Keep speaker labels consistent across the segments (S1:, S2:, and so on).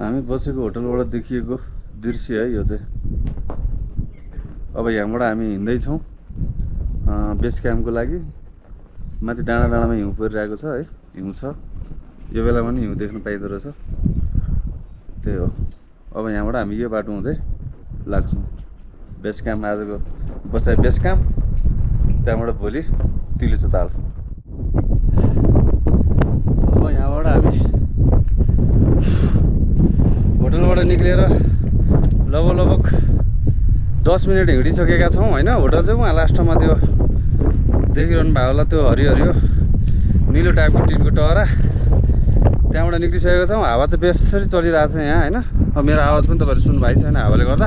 S1: हामी बसेको होटलबाट देखिएको दृश्य है यो चाहिँ। अब यहाँबाट हामी हिँड्दैछौँ बेस क्याम्पको लागि। माथि डाँडा डाँडामा हिउँ परिरहेको छ है, हिउँ छ। यो बेलामा नि हिउँ देख्न पाइँदो रहेछ। त्यही हो। अब यहाँबाट हामी यो बाटो हुँदै लाग्छौँ बेस क्याम्प। आजको बसाइ बेस क्याम्प, त्यहाँबाट भोलि तिलिचो ताल। अब यहाँबाट हामी होटलबाट निक्लेर लगभग 10 मिनट हिँडिसकेका छौँ होइन। होटल चाहिँ उहाँ लास्टमा त्यो देखिरहनु भएको होला, त्यो हरियो निलो टाइपको टिनको टहरा, त्यहाँबाट निक्लिसकेका छौँ। हावा चाहिँ बेसरी चलिरहेको छ यहाँ होइन। अब मेरो आवाज पनि तपाईँहरू सुन्नु भएको छैन हावाले गर्दा।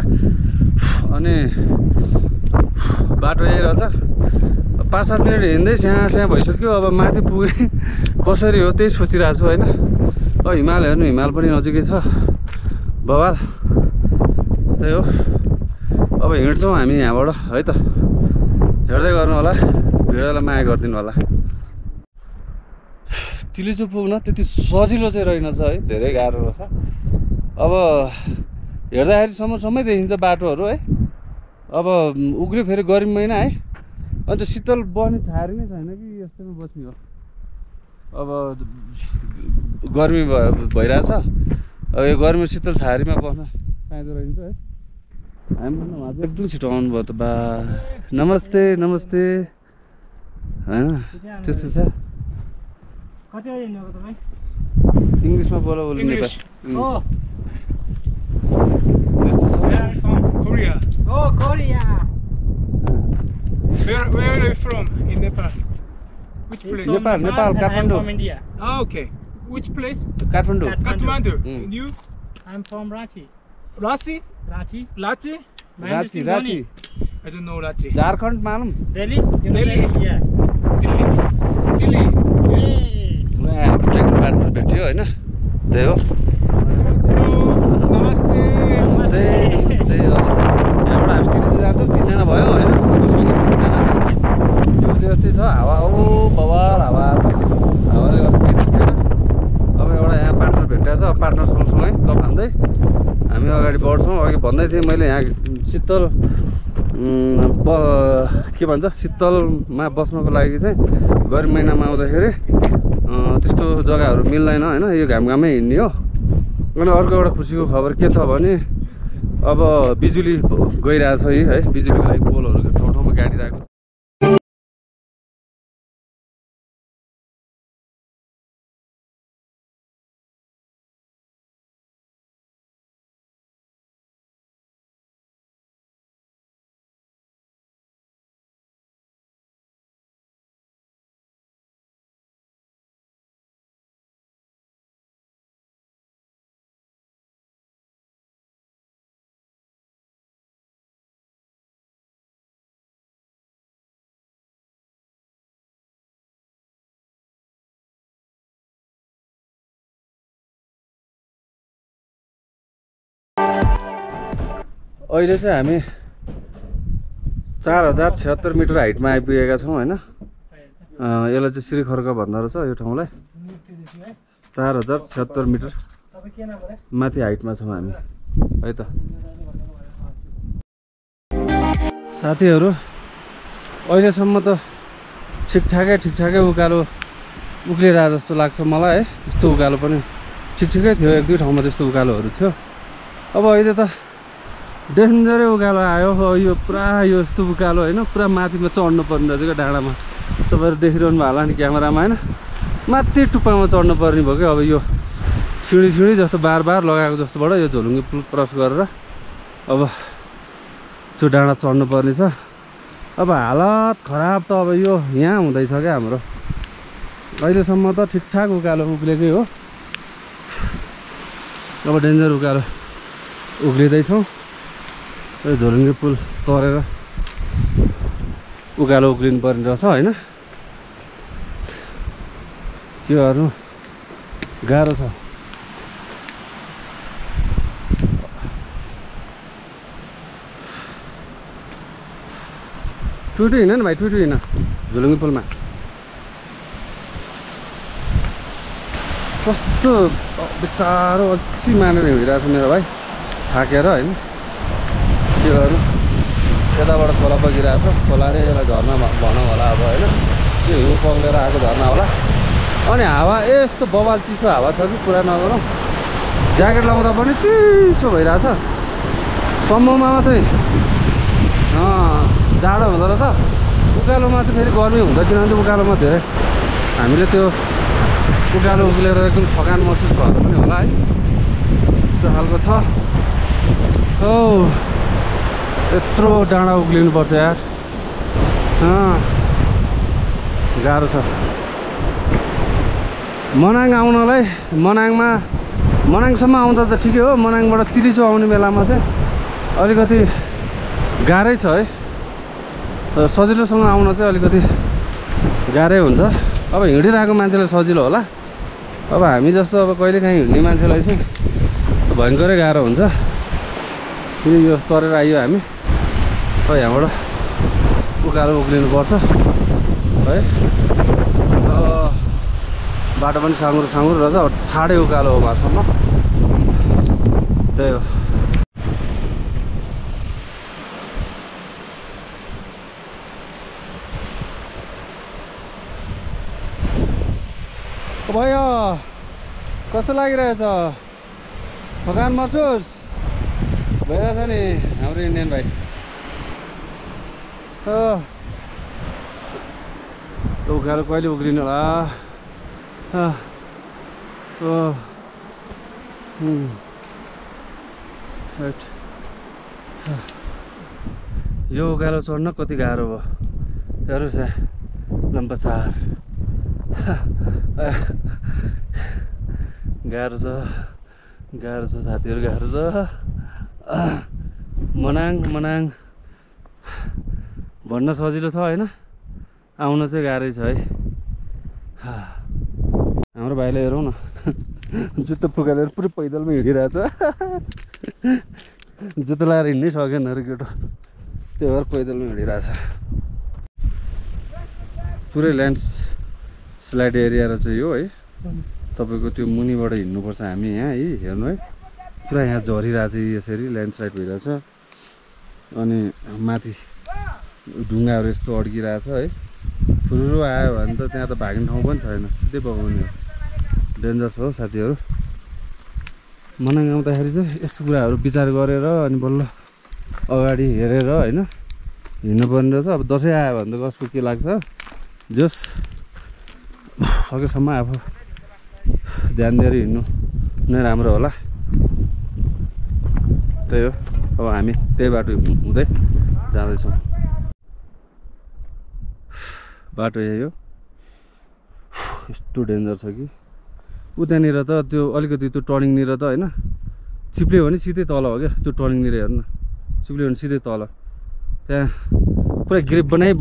S1: अनि बाटो यही रहेछ। 5-7 मिनट हिँड्दै स्याहाँ भइसक्यो। अब माथि पुगे कसरी हो त्यही सोचिरहेको छु होइन। अब हिमाल हेर्नु, हिमाल पनि नजिकै छ, बवाल। त्यही हो। अब हिँड्छौँ हामी यहाँबाट है त। हेर्दै गर्नु होला, भिडियोलाई माया गरिदिनु होला। तिलिचो पुग्न त्यति सजिलो चाहिँ रहेनछ है, धेरै गाह्रो रहेछ। अब हेर्दाखेरि सम्मै देखिन्छ बाटोहरू है। अब उग्रियो फेरि गर्मी महिना है, अन्त शीतल बस्ने छारी नै छैन कि यस्तोमा बस्ने हो। अब गर्मी भइरहेछ। अब यो गर्मी शीतल छारीमा बस्न पाइँदो रहेछ है। हामीभन्दा उहाँ चाहिँ एकदम छिटो आउनुभयो त बा। नमस्ते नमस्ते होइन, त्यस्तो छ। इङ्ग्लिसमा बोल Nepali
S2: Korea. Oh, Korea. Where are you from in Nepal? Which place?
S1: Nepal, Kathmandu.
S2: I'm from India. Oh, okay. Which place?
S1: Kathmandu.
S2: Kathmandu. And you?
S3: I'm from Ranchi.
S2: Ranchi?
S3: Ranchi.
S2: Ranchi?
S1: Ranchi.
S2: I don't know Ranchi.
S1: Jharkhand मालूम?
S3: Delhi?
S2: Delhi?
S3: Yeah.
S2: Delhi.
S1: Trekking partner भेट्यो होइन, त्यही हो।
S2: नमस्ते।
S1: नमस्ते। त्यही हो। यहाँबाट हामी तिनजना जान्छौँ, 3जना भयो होइन। सँगै 3जना त्यो जस्तै छ। हावा हो बवाल हावा छ, हावाले गर्दा केही देख्दैन। अब एउटा यहाँ पार्टनर भेटेको छ, पार्टनर सँगसँगै गफ हान्दै हामी अगाडि बढ्छौँ। अघि भन्दै थिएँ मैले यहाँ शीतल के भन्छ शीतलमा बस्नको लागि चाहिँ गर्मी महिनामा आउँदाखेरि त्यस्तो जग्गाहरू मिल्दैन होइन। यो घाममै हिँड्ने हो। अनि अर्को एउटा खुसीको खबर के छ भने अब बिजुली गइरहेको छ है। बिजुलीको लागि पोलहरू ठाउँ ठाउँमा गाडिरहेको छ। अहिले चाहिँ हामी 4076 मिटर हाइटमा आइपुगेका छौँ होइन। यसलाई चाहिँ श्रीखर्क भन्दो रहेछ यो ठाउँलाई। 4076 मिटर माथि हाइटमा छौँ हामी है त। साथीहरू अहिलेसम्म त ठिकठाकै उकालो उक्लिरहेको जस्तो लाग्छ मलाई है। त्यस्तो उकालो पनि ठिकै थियो, 1-2 ठाउँमा त्यस्तो उकालोहरू थियो। अब अहिले त डेन्जरै उकालो आयो। यो पुरा यो यस्तो उकालो होइन, पुरा माथिमा चढ्नु पर्ने रहेछ क्या डाँडामा। तपाईँहरू देखिरहनु भयो होला नि क्यामेरामा होइन। माथि टुप्पामा चढ्नु पर्ने भयो क्या। अब यो सिँढी जस्तो बार लगाएको जस्तोबाट यो झोलुङ्गे पुल क्रस गरेर अब त्यो डाँडा चढ्नु पर्ने छ। अब हालत खराब त अब यो यहाँ हुँदैछ क्या हाम्रो। अहिलेसम्म त ठिकठाक उकालो उक्लेकै हो। अब डेन्जर उकालो उक्लिँदैछौँ। यो झोलुङ्गे पुल तरेर उकालो उक्लिनु पर्ने रहेछ होइन। के गर्नु, गाह्रो छ। टुटु हिँड न भाइ, टुटु हिँड झोलुङ्गे पुलमा। कस्तो बिस्तारो अल्छी मानेर हिँडिरहेको छ मेरो भाइ थाकेर होइन के गर्नु यताबाट खोला बगिरहेको छ खोला रे यसलाई झर्ना भनौँ होला अब होइन त्यो हिउँ पग्लेर आएको झर्ना होला अनि हावा यस्तो बवाल चिसो हावा छ कि पुरा नगरौँ ज्याकेट लगाउँदा पनि चिसो भइरहेछ सम्ममा चाहिँ जाडो हुँदो रहेछ उकालोमा चाहिँ फेरि गर्मी हुन्छ किनभने उकालोमा धेरै हामीले त्यो उकालो उक्लेर एकदम थकान महसुस भएर पनि होला है त्यो खालको छ हो यत्रो डाँडा उक्लिनुपर्छ यार गाह्रो छ मनाङ आउनलाई मनाङसम्म आउँदा त ठिकै हो मनाङबाट तिरिचो आउने बेलामा चाहिँ अलिकति गाह्रै छ है सजिलोसँग आउन चाहिँ अलिकति गाह्रै हुन्छ अब हिँडिरहेको मान्छेलाई सजिलो होला अब हामी जस्तो अब कहिलेकाहीँ हिँड्ने मान्छेलाई चाहिँ भयङ्करै गाह्रो हुन्छ फेरि यो तरेर आइयो हामी अब यहाँबाट उकालो उक्लिनुपर्छ है बाटो पनि साँगुरो साँगुरो रहेछ अब ठाडै उकालो हो मासम्म त्यही हो भयो कस्तो लागिरहेछ थकान महसुस भइरहेछ नि हाम्रो इन्डियन भाइ उकालो कहिले उक्लिनु होला यो उकालो चढ्न कति गाह्रो भयो हेर्नु छ लम्बाचार गाह्रो छ साथीहरू गाह्रो छ मनाङ भन्न सजिलो छ होइन आउन चाहिँ गाह्रै छ है हाम्रो भाइलाई हेरौँ न जुत्ता फुकालेर पुरै पैदलमा हिँडिरहेछ जुत्ता लगाएर हिँड्नै सकेन अरे केटो त्यो भएर पैदलमा हिँडिरहेछ पुरै ल्यान्डस्लाइड एरिया रहेछ यो है तपाईँको त्यो मुनिबाट हिँड्नुपर्छ हामी यहाँ है हेर्नु है पुरा यहाँ झरिरहेछ यसरी ल्यान्डस्लाइड भइरहेछ अनि माथि ढुङ्गाहरू यस्तो अड्किरहेछ है फुरुरु आयो भने त त्यहाँ त भाग्ने ठाउँ पनि छैन सिधै बगाउने हो डेन्जर छ हो साथीहरू मनाङ आउँदाखेरि चाहिँ यस्तो कुराहरू विचार गरेर अनि बल्ल अगाडि हेरेर होइन हिँड्नुपर्ने रहेछ अब दसैँ आयो भने त कसको के लाग्छ जस सकेसम्म आफू ध्यान दिएर हिँड्नु नै राम्रो होला त्यही हो अब हामी त्यही बाटो हुँदै जाँदैछौँ बाटो यही हो यस्तो डेन्जर छ कि उतानिर त त्यो अलिकति त्यो टर्निङनिर त होइन चिप्ल्यो भने सिधै तल हो क्या त्यो टर्निङनिर हेर्नु चिप्ल्यो भने सिधै तल त्यहाँ पुरा ग्रिप बनाइ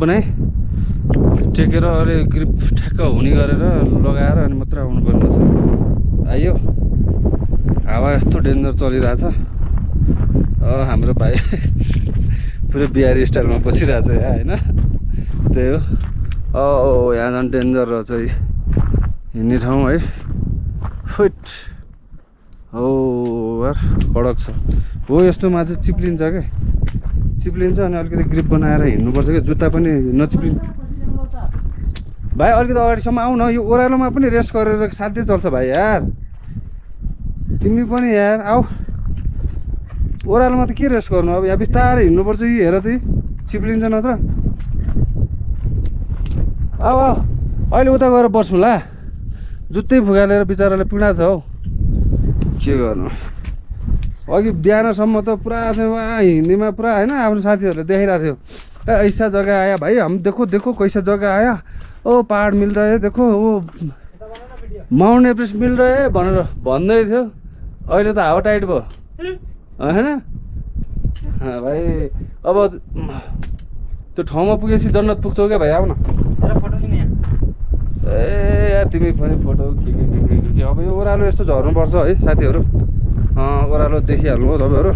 S1: टेकेर अलि ग्रिप ठ्याक्क हुने गरेर लगाएर अनि मात्र आउनुपर्ने रहेछ आइयो हावा यस्तो डेन्जर चलिरहेछ हाम्रो भाइ पुरै बिहारी स्टाइलमा बसिरहेछ यहाँ होइन त्यही हो यहाँ झन् डेन्जर रहेछ हिँड्ने ठाउँ है फिट हो यार कडक छ हो यस्तोमा चाहिँ चिप्लिन्छ क्या चिप्लिन्छ अनि अलिकति ग्रिप बनाएर हिँड्नुपर्छ क्या जुत्ता पनि नचिप्लिन्छ भाइ अलिकति अगाडिसम्म आऊ न यो ओह्रालोमा पनि रेस्ट गरेर साध्यै चल्छ भाइ यार तिमी पनि यार आऊ ओह्रालोमा त के रेस्ट गर्नु अब यहाँ बिस्तारै हिँड्नुपर्छ कि हेर त चिप्लिन्छ नत्र आऊ अहिले उता गएर बस्नु ला जुत्तै फुगालेर बिचराले पीडा छ हौ के गर्नु अघि बिहानसम्म त पुरा चाहिँ हिन्दीमा पुरा होइन आफ्नो साथीहरूले देखाइरहेको थियो ऐसा जग्गा आया भाइ हम देखो कैसा जग्गा आया ओ पहाड मिल रहे है देखो ओ माउन्ट एभरेस्ट मिल रहे है भनेर भन्दै थियो अहिले त हावा टाइट भयो होइन भाइ अब त्यो ठाउँमा पुगेपछि जन्नत पुग्छौ क्या भाइ आऊ न ए यार तिमी पनि फोटो के अब यो ओह्रालो यस्तो झर्नुपर्छ है साथीहरू ओह्रालो देखिहाल्नु हो तपाईँहरू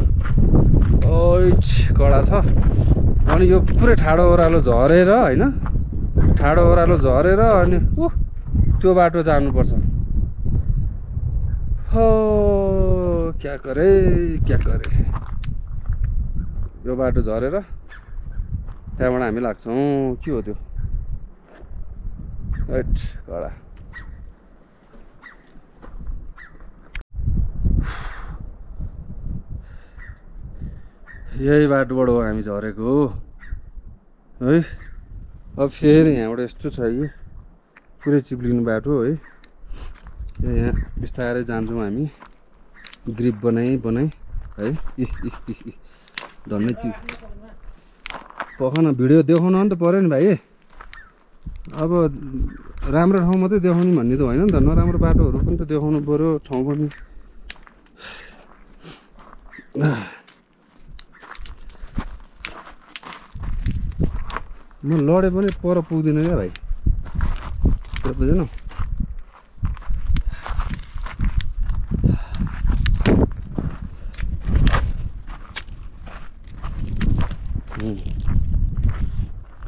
S1: कडा छ अनि यो पुरै ठाडो ओह्रालो झरेर होइन ठाडो ओह्रालो झरेर अनि त्यो बाटो जानुपर्छ हो क्या करे यो बाटो झरेर त्यहाँबाट हामी लाग्छौँ के हो त्यो राइट कडा यही बाटोबाट हो हामी झरेको हो है अब फेरि यहाँबाट यस्तो छ कि पुरै चिप्लिने बाटो है यहाँ बिस्तारै जान्छौँ हामी ग्रिप बनाइ है धन्नै चिप पखन भिडियो देखाउनु नि त पऱ्यो नि भाइ अब राम्रो ठाउँ मात्रै देखाउनु भन्ने त होइन नि त नराम्रो बाटोहरू पनि त देखाउनु पऱ्यो ठाउँ पनि म लडे पनि पर पुग्दिनँ क्या भाइ त्यो बुझेन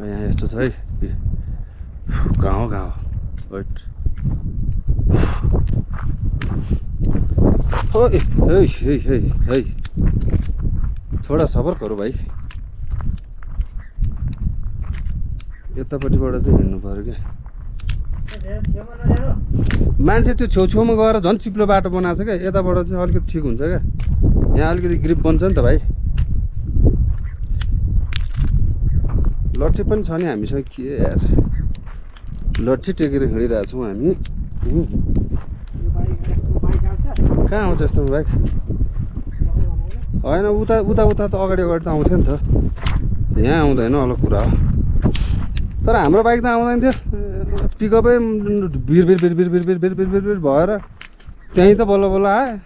S1: यहाँ यस्तो छ है गाउँ वेट है थोडा सबर गरौँ भाइ यतापट्टिबाट चाहिँ हिँड्नु पर्यो क्या मान्छे त्यो छेउछेउमा गएर झन् चिप्लो बाटो बनाएको छ क्या यताबाट चाहिँ अलिकति ठिक हुन्छ क्या यहाँ अलिकति ग्रिप बन्छ नि त भाइ लट्ठी पनि छ नि हामीसँग के यार लट्ठी टेकेर हिँडिरहेछौँ हामी कहाँ आउँछ यस्तो बाइक होइन उता त अगाडि त आउँथ्यो नि त यहाँ आउँदैन अलग कुरा हो तर हाम्रो बाइक त आउँदैन थियो पिकअपै भिर भएर त्यहीँ त बल्ल बल्ल आयो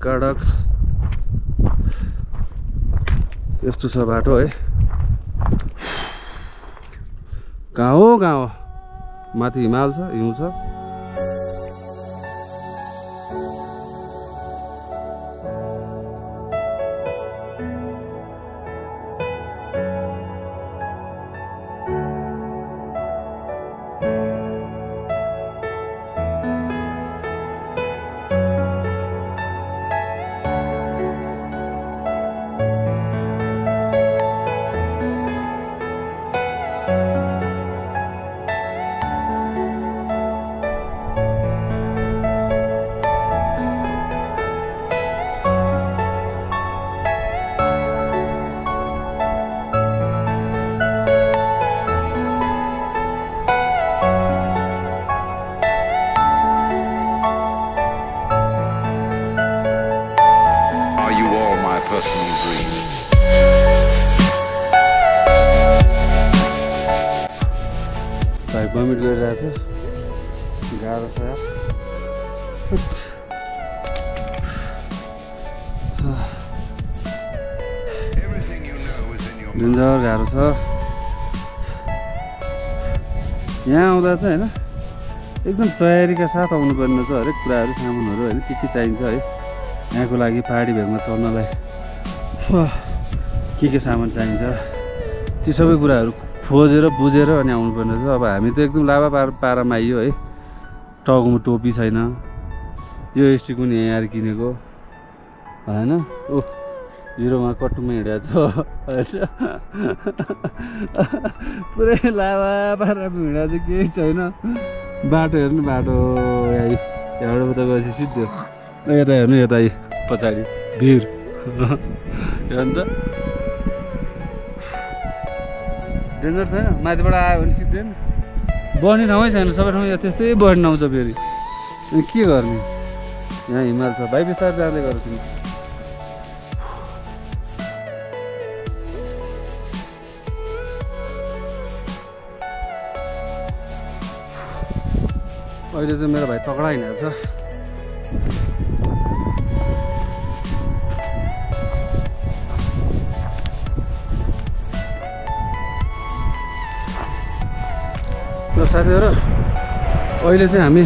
S1: कडक्स यस्तो छ बाटो है गाउँ हो माथि हिमाल छ हिउँ छ भाइ भमिट गरिरहेछ गाह्रो छ यार डेन्जर गाह्रो छ यहाँ आउँदा चाहिँ होइन एकदम तयारीका साथ आउनुपर्ने छ हरेक कुराहरू सामानहरू होइन के चाहिन्छ है यहाँको लागि पहाडी भेगमा चढ्नलाई के सामान चाहिन्छ ती सबै कुराहरू खोजेर बुझेर अनि आउनुपर्ने छ अब हामी त एकदम लाभा पारामा आइयो है टाउकोमा टोपी छैन यो स्टिक पनि यहाँ आएर किनेको होइन ओ हिरोमा कट्टुमा हिँडेको छ पुरै लाभा पारामा हिँडेको चाहिँ केही छैन बाटो हेर्नु बाटो यहाँबाट उता गएपछि सिद्धो यता हेर्नु यता पछाडि भिर अन्त डेन्जर छैन माथिबाट आयो भने सिक्दैन बढ्ने ठाउँै छैन सबै ठाउँ त्यस्तै बढ्ने आउँछ फेरि अनि के गर्ने यहाँ हिमाल छ भाइ बिस्तारै जाँदै गर्छु अहिले चाहिँ मेरो भाइ तगडा हिँडेको छ साथीहरु अहिले चाहिँ हामी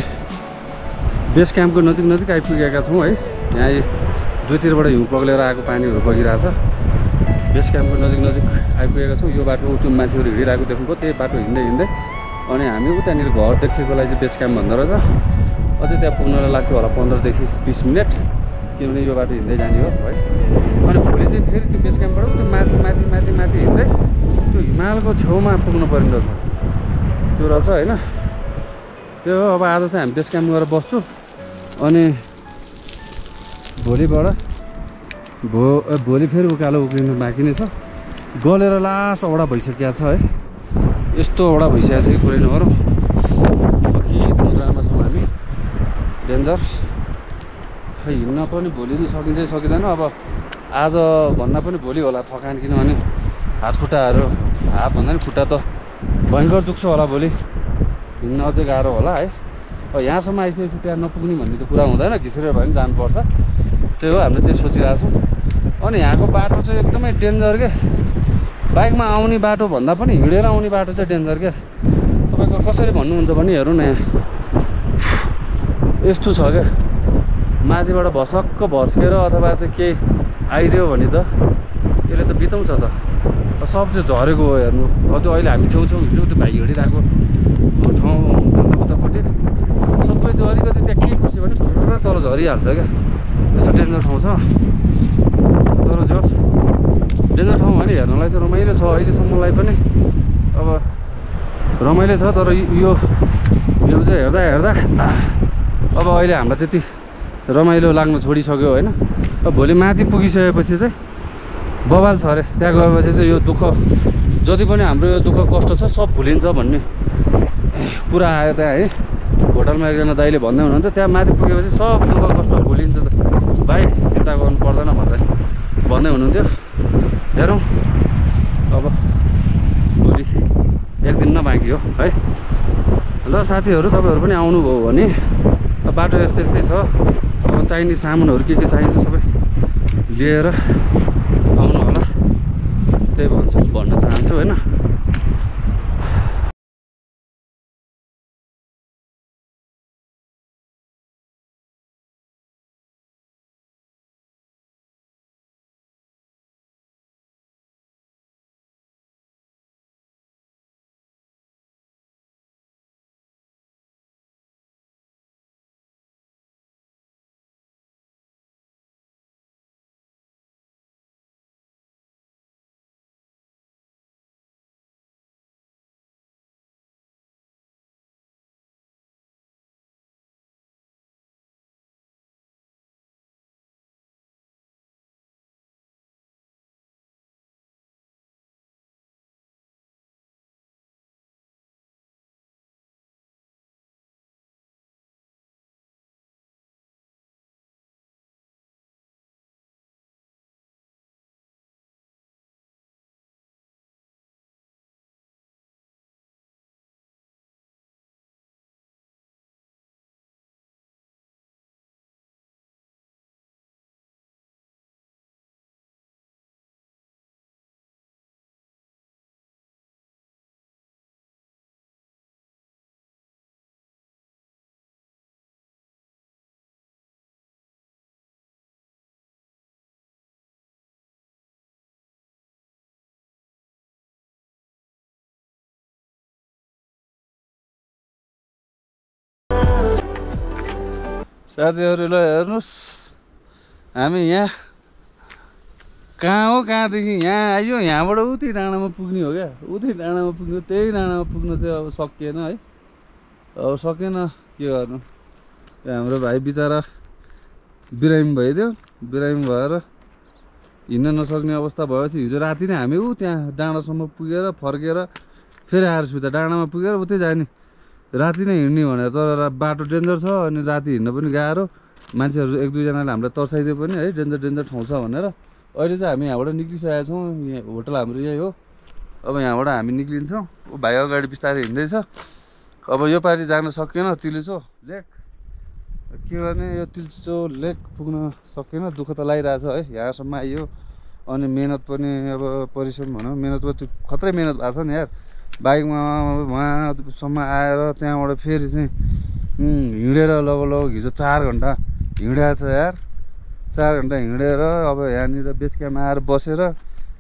S1: बेस क्याम्पको नजिक आइपुगेका छौँ है यहाँ दुईतिरबाट हिउँ पग्लेर आएको पानीहरू बगिरहेछ बेस क्याम्पको नजिक आइपुगेका छौँ यो बाटो त्यो मान्छेहरू हिँडिरहेको देख्नुभयो त्यही बाटो हिँड्दै अनि हामी उतानिर घर देखेकोलाई चाहिँ बेस क्याम्प भन्दो रहेछ। अझै त्यहाँ पुग्नलाई लाग्छ होला 15 देखि 20 मिनट, किनभने यो बाटो हिँड्दै जाने हो है। अनि भोलि चाहिँ फेरि त्यो बेस क्याम्पबाट त्यो माथि माथि माथि माथि हिँड्दै त्यो हिमालको छेउमा पुग्नु पर्ने रहेछ, त्यो रहेछ होइन। त्यो हो, अब आज चाहिँ हामी बेस क्याम्प गरेर बस्छु। अनि भोलि फेरि उकालो उक्लिनु बाँकी नै छ। गलेर लास्ट औडा भइसकेको छ है, यस्तो औडा भइसकेको छ कि कुरै नगरौँ। कि मुद्रामा छौँ हामी, डेन्जर। खै हिँड्न पनि भोलि नै सकिन्छ सकिँदैन। अब आज भन्दा पनि भोलि होला थकान, किनभने हात भन्दा नि खुट्टा त भयङ्कर दुख्छ होला भोलि, हिँड्न अझै गाह्रो होला है। अब यहाँसम्म आइसकेपछि त्यहाँ नपुग्ने भन्ने त कुरा हुँदैन, घिसेर भए पनि जानुपर्छ। त्यही हो, हामीले त्यही सोचिरहेको छौँ। अनि यहाँको बाटो चाहिँ एकदमै डेन्जर के, बाइकमा आउने बाटो भन्दा पनि हिँडेर आउने बाटो चाहिँ डेन्जर क्या। तपाईँको कसरी भन्नुहुन्छ भने हेरौँ न, यहाँ यस्तो छ क्या, माथिबाट भसक्क भस्केर अथवा चाहिँ केही आइदियो भने त यसले त बिताउँछ त। सब चाहिँ झरेको हो हेर्नु। अब त्यो अहिले हामी छेउछेउ हिँड्छौँ, त्यो भाइ हिँडिरहेको ठाउँ उतापट्टि सबै त्यो अलिकति त्यहाँ के खस्यो भने भुर्र तल झरिहाल्छ क्या। यस्तो डेन्जर ठाउँ छ। तर जस डेन्जर ठाउँ भने हेर्नलाई चाहिँ रमाइलो छ अहिलेसम्मलाई पनि, अब रमाइलो छ। तर यो भ्यू चाहिँ हेर्दा अब अहिले हामीलाई त्यति रमाइलो लाग्न छोडिसक्यो होइन। अब भोलि माथि पुगिसकेपछि चाहिँ बवाल छ अरे। त्यहाँ गएपछि चाहिँ यो दुःख जति पनि हाम्रो यो दुःख कष्ट छ सब भुलिन्छ भन्ने कुरा आयो त्यहाँ है। होटलमा एकजना दाइले भन्दै हुनुहुन्थ्यो, त्यहाँ माथि पुगेपछि सब दुःख कष्ट भुलिन्छ त भाइ, चिन्ता गर्नु पर्दैन भन्दै हुनुहुन्थ्यो। हेरौँ अब भोलि एक दिन न बाँकी हो है। ल साथीहरू, तपाईँहरू पनि आउनुभयो भने बाटो यस्तै छ। अब चाहिने सामानहरू के चाहिन्छ सबै लिएर आउनु होला, त्यही भन्न चाहन्छु होइन। साथीहरू ल हेर्नुहोस्, हामी यहाँ कहाँ हो, कहाँदेखि यहाँ आइयो, यहाँबाट उतै डाँडामा पुग्ने हो क्या। उतै डाँडामा पुग्नु, त्यही डाँडामा पुग्नु चाहिँ अब सकिएन है। अब सकेन के गर्नु। हाम्रो भाइ बिचरा बिरामी भइदियो, बिरामी भएर हिँड्न नसक्ने अवस्था भएपछि हिजो राति नै हामी त्यहाँ डाँडासम्म पुगेर फर्केर फेरि आएर सुत्दा, डाँडामा पुगेर उतै जाने, राति नै हिँड्ने भनेर। तर बाटो डेन्जर छ अनि राति हिँड्न पनि गाह्रो। मान्छेहरू एक दुईजनाले हामीलाई तर्साइदियो पनि है, डेन्जर ठाउँ छ भनेर। अहिले चाहिँ हामी यहाँबाट निक्लिसकेका छौँ, यहाँ होटल हाम्रो यही हो। अब यहाँबाट हामी निक्लिन्छौँ। भाइ अगाडि बिस्तारै हिँड्दैछ। अब यो पालि जान सकिएन तिलिचो लेक, के गर्ने, यो तिलिचो लेक पुग्न सकेन। दुःख त लागिरहेछ है, यहाँसम्म आइयो। अनि मेहनत पनि अब परिश्रम भनौँ, मेहनत पनि खत्रै मेहनत भएको छ नि यार। बाइकमा वहाँसम्म आएर त्यहाँबाट फेरि चाहिँ हिँडेर लगभग हिजो 4 घन्टा हिँडेको छ यार। 4 घन्टा हिँडेर अब यहाँनिर बेस क्याम्पमा आएर बसेर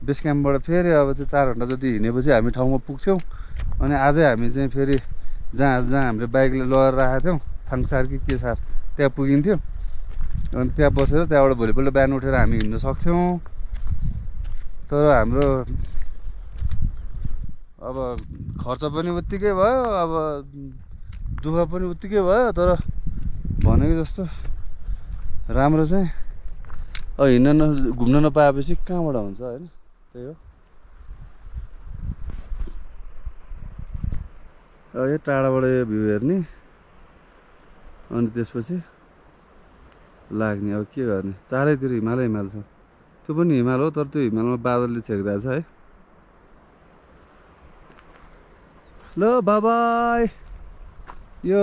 S1: बेस क्याम्पबाट फेरि अब चाहिँ 4 घन्टा जति हिँडेपछि हामी ठाउँमा पुग्थ्यौँ। अनि आजै हामी चाहिँ फेरि जहाँ हामीले बाइकले लगेर राखेको थियौँ थाङसार कि के सार त्यहाँ पुगिन्थ्यो। अनि त्यहाँ बसेर त्यहाँबाट भोलिपल्ट बिहान उठेर हामी हिँड्न सक्थ्यौँ। तर हाम्रो अब खर्च पनि उत्तिकै भयो, अब दुःख पनि उत्तिकै भयो। तर भनेको जस्तो राम्रो चाहिँ घुम्न नपाएपछि कहाँबाट हुन्छ होइन, त्यही हो। यो टाढाबाट यो भ्यू हेर्ने अनि त्यसपछि लाग्ने। अब के गर्ने, चारैतिर हिमाल हिमाल छ। त्यो पनि हिमाल हो, तर त्यो हिमालमा बादलले छेकिरहेको छ है। ल बाबाई, यो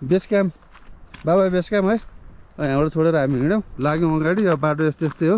S1: base camp, bye-bye base camp है। यहाँबाट छोडेर हामी हिँड्यौँ, लाग्यौँ अगाडि। अब बाटो यस्तै हो।